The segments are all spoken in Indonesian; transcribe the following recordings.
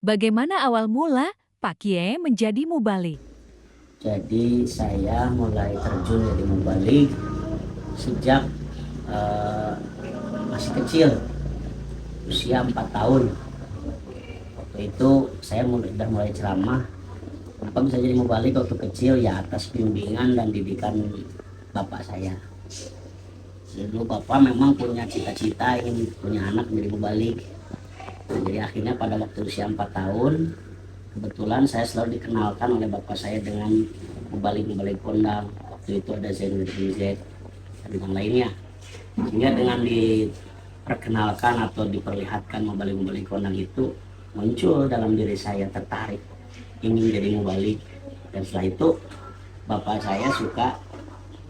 Bagaimana awal mula Pak Kie menjadi mubalik? Jadi saya mulai terjun jadi mubalik sejak eh, masih kecil, usia 4 tahun. Waktu itu saya udah mulai ceramah. Kenapa bisa jadi mubalik waktu kecil? Ya atas bimbingan dan didikan bapak saya. Dulu bapak memang punya cita-cita ingin punya anak menjadi mubalik. Nah, jadi akhirnya pada waktu usia 4 tahun, kebetulan saya selalu dikenalkan oleh bapak saya dengan mubalik-mubalik kondang. Waktu itu ada Zainuddin Z dan yang lainnya. Sehingga dengan diperkenalkan atau diperlihatkan mubalik-mubalik kondang itu, muncul dalam diri saya tertarik ingin jadi mubalik. Dan setelah itu bapak saya suka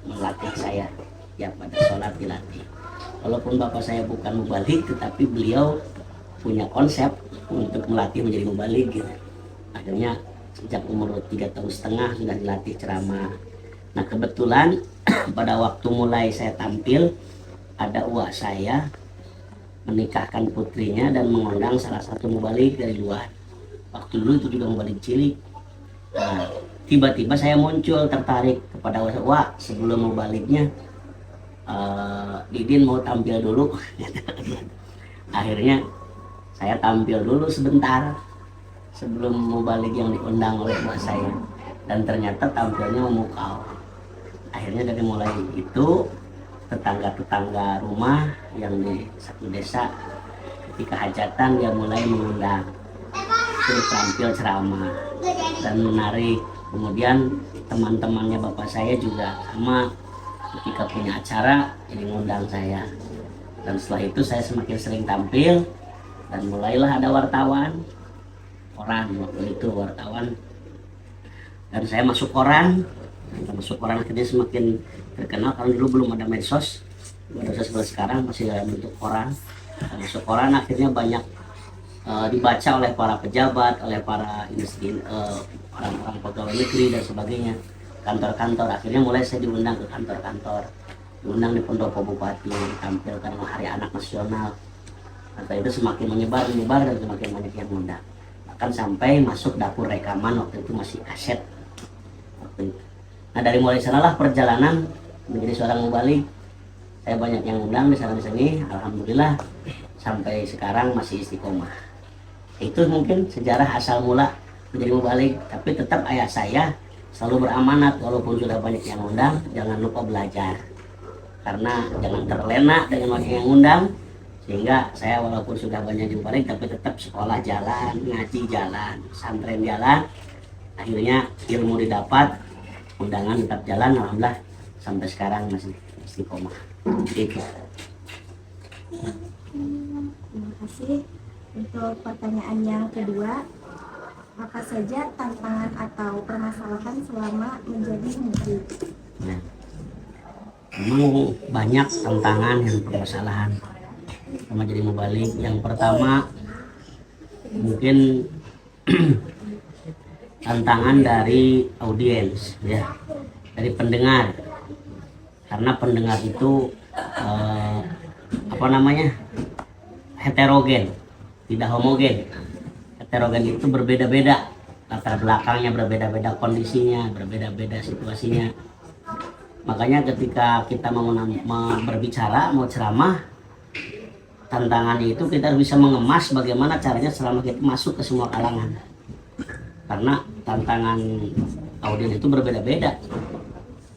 melatih saya, ya pada sholat dilatih. Walaupun bapak saya bukan mubalik, tetapi beliau punya konsep untuk melatih menjadi mubalik gitu. Akhirnya sejak umur 3 tahun setengah sudah dilatih ceramah. Nah kebetulan pada waktu mulai saya tampil, ada uak saya menikahkan putrinya dan mengundang salah satu mubalik dari luar. Waktu dulu itu juga mubalik cilik. Nah tiba-tiba saya muncul tertarik kepada uak sebelum mubaliknya. Didin mau tampil dulu. Akhirnya saya tampil dulu sebentar sebelum mubalik yang diundang oleh mbak saya, dan ternyata tampilnya memukau. Akhirnya dari mulai itu tetangga-tetangga rumah yang di satu desa ketika hajatan dia mulai mengundang suruh tampil ceramah dan menarik. Kemudian teman-temannya bapak saya juga sama, ketika punya acara jadi ngundang saya. Dan setelah itu saya semakin sering tampil dan mulailah ada wartawan koran. Waktu itu wartawan dan saya masuk koran akhirnya semakin terkenal karena dulu belum ada medsos. Seperti sekarang masih dalam bentuk koran. Masuk koran akhirnya banyak dibaca oleh para pejabat, oleh para orang-orang pegawai negeri dan sebagainya, kantor-kantor. Akhirnya mulai saya diundang ke kantor-kantor, diundang di Pendopo Bupati, ditampilkan Hari Anak Nasional. Atau itu semakin menyebar dan semakin banyak yang mengundang. Bahkan sampai masuk dapur rekaman, waktu itu masih kaset waktu itu. Nah dari mulai sanalah perjalanan menjadi seorang mubalik. Saya banyak yang undang di sana di sini, alhamdulillah sampai sekarang masih istiqomah. Itu mungkin sejarah asal mula menjadi mubalik. Tapi tetap ayah saya selalu beramanat, walaupun sudah banyak yang undang, jangan lupa belajar. Karena jangan terlena dengan banyak yang undang, sehingga saya walaupun sudah banyak dibalik tapi tetap sekolah jalan, ngaji jalan, santren jalan. Akhirnya ilmu didapat, undangan tetap jalan, alhamdulillah sampai sekarang masih istiqomah. Gitu. Terima kasih. Untuk pertanyaan yang kedua, apa saja tantangan atau permasalahan selama menjadi mubalik? Nah, memang banyak tantangan dan permasalahan sama jadi mubalik. Yang pertama mungkin tantangan dari audiens, ya, dari pendengar. Karena pendengar itu heterogen, tidak homogen. Heterogen itu berbeda-beda latar belakangnya, berbeda-beda kondisinya, berbeda-beda situasinya. Makanya ketika kita mau berbicara, mau ceramah, tantangannya itu kita harus bisa mengemas bagaimana caranya ceramah kita masuk ke semua kalangan. Karena tantangan audiens itu berbeda-beda.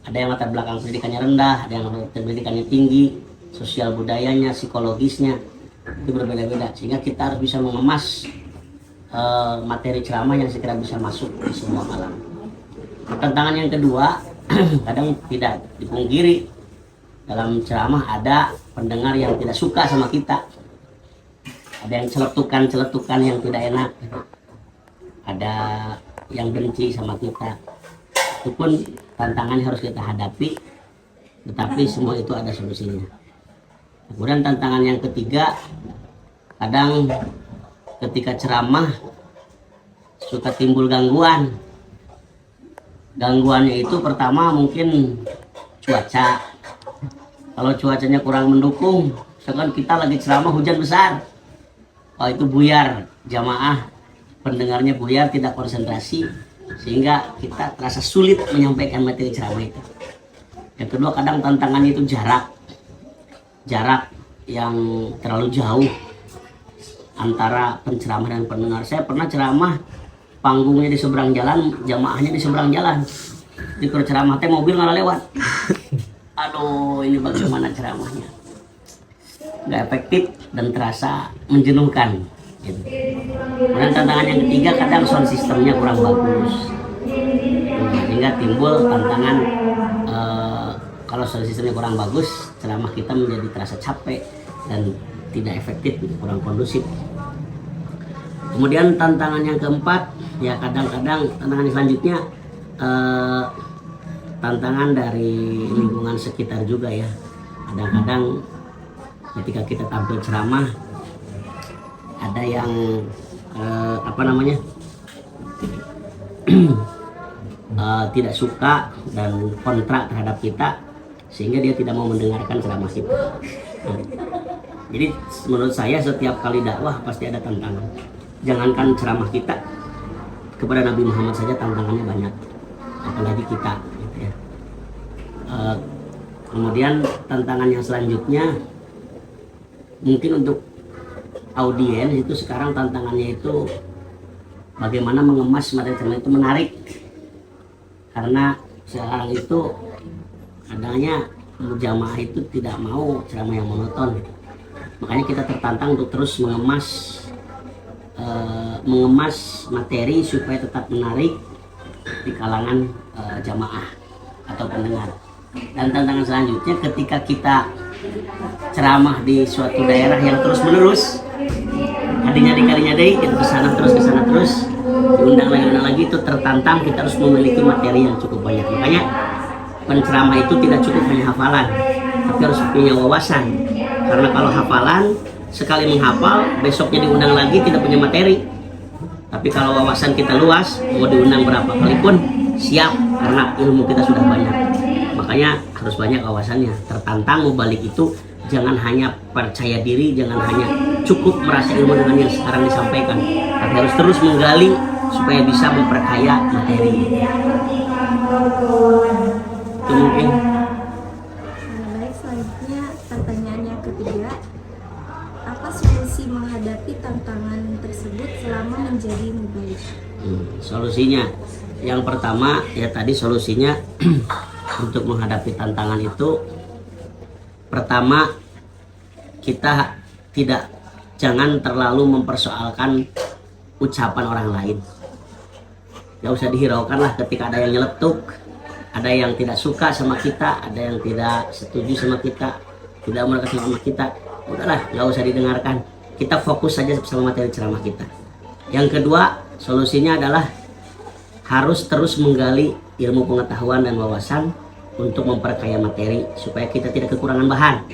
Ada yang latar belakang pendidikannya rendah, ada yang latar pendidikannya tinggi, sosial budayanya, psikologisnya itu berbeda-beda. Sehingga kita harus bisa mengemas materi ceramah yang sekiranya bisa masuk di semua kalangan. Tantangan yang kedua, kadang tidak dipungkiri, dalam ceramah ada pendengar yang tidak suka sama kita, ada yang celetukan yang tidak enak, ada yang benci sama kita. Itu pun tantangan yang harus kita hadapi, tetapi semua itu ada solusinya. Kemudian tantangan yang ketiga, kadang ketika ceramah suka timbul gangguan. Gangguannya itu pertama mungkin cuaca. Kalau cuacanya kurang mendukung, misalkan kita lagi ceramah hujan besar, itu buyar jamaah. pendengarnya buyar, tidak konsentrasi, sehingga kita terasa sulit menyampaikan materi ceramah itu. Yang kedua, kadang tantangannya itu jarak yang terlalu jauh antara penceramah dan pendengar. Saya pernah ceramah, panggungnya di seberang jalan, jamaahnya di seberang jalan. Di ceramah teh mobil malah lewat. Aduh, ini bagaimana ceramahnya? Nggak efektif dan terasa menjenuhkan. Gitu. Kemudian tantangan yang ketiga, kadang sound sistemnya kurang bagus, sehingga timbul tantangan kalau sound sistemnya kurang bagus, ceramah kita menjadi terasa capek dan tidak efektif, kurang kondusif. Kemudian tantangan yang keempat, ya kadang-kadang tantangan selanjutnya tantangan dari lingkungan sekitar juga ya. Kadang-kadang ketika kita tampil ceramah, ada yang tidak suka dan kontra terhadap kita, sehingga dia tidak mau mendengarkan ceramah kita. Jadi menurut saya setiap kali dakwah pasti ada tantangan. Jangankan ceramah kita, kepada Nabi Muhammad saja tantangannya banyak, apalagi kita gitu ya. Kemudian tantangan yang selanjutnya mungkin untuk audiens itu, sekarang tantangannya itu bagaimana mengemas materi ceramah itu menarik, karena sekarang itu adanya jamaah itu tidak mau ceramah yang monoton. Makanya kita tertantang untuk terus mengemas materi supaya tetap menarik di kalangan jamaah atau pendengar. Dan tantangan selanjutnya, ketika kita ceramah di suatu daerah yang terus menerus, kalinya deh kita kesana terus diundang lagi, itu tertantang kita harus memiliki materi yang cukup banyak. Makanya penceramah itu tidak cukup hanya hafalan, tapi harus punya wawasan. Karena kalau hafalan, sekali menghafal, besoknya diundang lagi tidak punya materi. Tapi kalau wawasan kita luas, mau diundang berapa kali pun siap, karena ilmu kita sudah banyak. Makanya harus banyak wawasannya. Tertantang mubalik itu jangan hanya percaya diri, jangan hanya cukup merasa ilmu dengan yang sekarang disampaikan, tapi harus terus menggali supaya bisa memperkaya materi. Itu mungkin. Baik, selanjutnya pertanyaan yang ketiga, apa solusi menghadapi tantangan tersebut selama menjadi mubaligh? Solusinya, yang pertama ya tadi solusinya untuk menghadapi tantangan itu, pertama kita jangan terlalu mempersoalkan ucapan orang lain. Gak usah dihiraukan lah ketika ada yang nyeletuk, ada yang tidak suka sama kita, ada yang tidak setuju sama kita, tidak mereka sama kita. Udahlah, gak usah didengarkan. Kita fokus saja sama materi ceramah kita. Yang kedua, solusinya adalah harus terus menggali ilmu pengetahuan dan wawasan untuk memperkaya materi supaya kita tidak kekurangan bahan.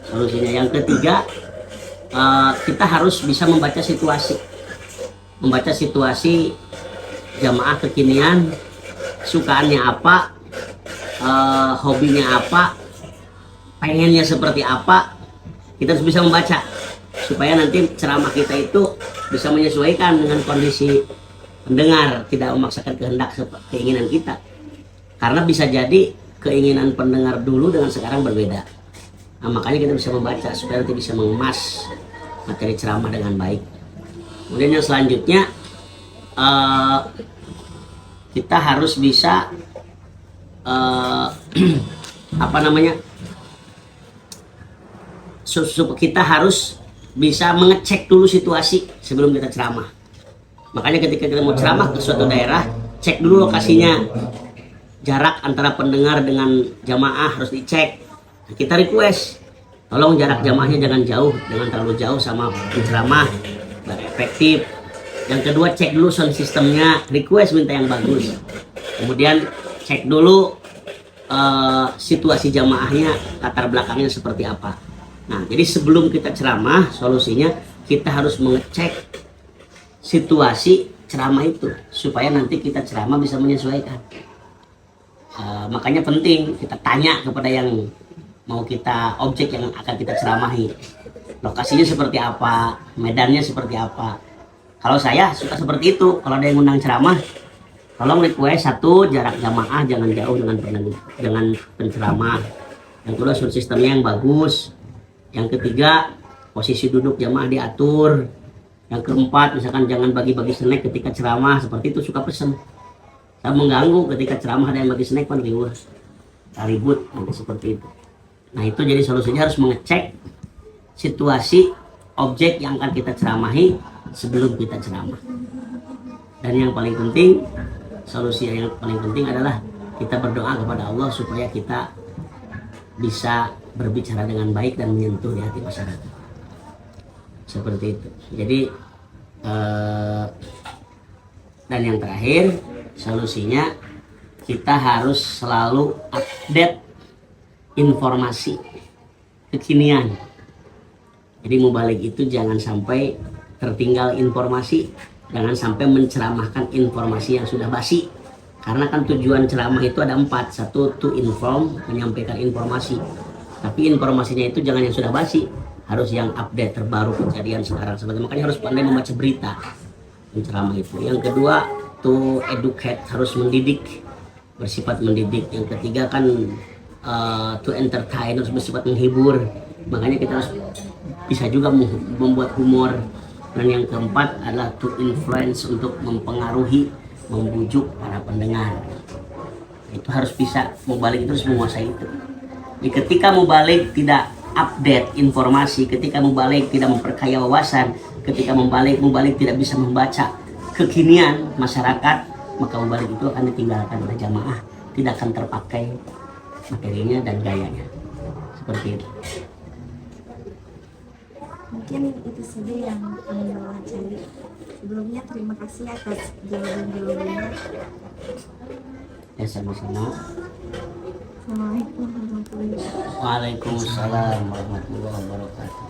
Solusinya yang ketiga, kita harus bisa membaca situasi jamaah kekinian, sukaannya apa, hobinya apa, pengennya seperti apa. Kita harus bisa membaca supaya nanti ceramah kita itu bisa menyesuaikan dengan kondisi pendengar, tidak memaksakan kehendak keinginan kita. Karena bisa jadi keinginan pendengar dulu dengan sekarang berbeda. Nah, makanya kita bisa membaca supaya nanti bisa mengemas materi ceramah dengan baik. Kemudian yang selanjutnya, kita harus bisa kita harus bisa mengecek dulu situasi sebelum kita ceramah. Makanya ketika kita mau ceramah ke suatu daerah, cek dulu lokasinya. Jarak antara pendengar dengan jamaah harus dicek. Nah, kita request, tolong jarak jamaahnya jangan terlalu jauh sama penceramah, biar efektif. Yang kedua, cek dulu sound sistemnya, request minta yang bagus. Kemudian cek dulu situasi jamaahnya, latar belakangnya seperti apa. Nah, jadi sebelum kita ceramah, solusinya kita harus mengecek situasi ceramah itu supaya nanti kita ceramah bisa menyesuaikan. Makanya penting kita tanya kepada yang mau kita, objek yang akan kita ceramahi, lokasinya seperti apa, medannya seperti apa. Kalau saya suka seperti itu. Kalau ada yang undang ceramah, tolong request satu, jarak jamaah jangan jauh dengan penceramah. Yang kedua, sound sistemnya yang bagus. Yang ketiga, posisi duduk jamaah diatur. Yang keempat, misalkan jangan bagi-bagi snack ketika ceramah. Seperti itu suka pesen. Saya mengganggu ketika ceramah ada yang bagi snack, kan ribut nanti seperti itu. Nah itu jadi solusinya harus mengecek situasi objek yang akan kita ceramahi sebelum kita ceramah. Dan yang paling penting, solusi yang paling penting adalah kita berdoa kepada Allah supaya kita bisa berbicara dengan baik dan menyentuh di hati masyarakat. Seperti itu. Jadi dan yang terakhir, solusinya kita harus selalu update informasi kekinian. Jadi mubalik itu jangan sampai tertinggal informasi, jangan sampai menceramahkan informasi yang sudah basi. Karena kan tujuan ceramah itu ada 4. Satu, to inform, menyampaikan informasi. Tapi informasinya itu jangan yang sudah basi, harus yang update, terbaru, kejadian sekarang. Sebenarnya makanya harus pandai membaca berita penceramah itu. Yang kedua, to educate, harus mendidik, bersifat mendidik. Yang ketiga kan to entertain, harus bersifat menghibur. Makanya kita harus bisa juga membuat humor. Dan yang keempat adalah to influence, untuk mempengaruhi, membujuk para pendengar. Itu harus bisa, mubalik itu harus menguasai itu. Jadi ketika mubalik tidak update informasi, ketika mubalik tidak memperkaya wawasan, ketika mubalik tidak bisa membaca kekinian masyarakat, maka mubalik itu akan ditinggalkan oleh jamaah, tidak akan terpakai materinya dan gayanya. Seperti itu. Mungkin itu saja yang kami wawancari. Sebelumnya terima kasih atas jawaban-jawabannya. Ya, sama-sama. Assalamualaikum warahmatullahi wabarakatuh. Waalaikumsalam warahmatullahi wabarakatuh.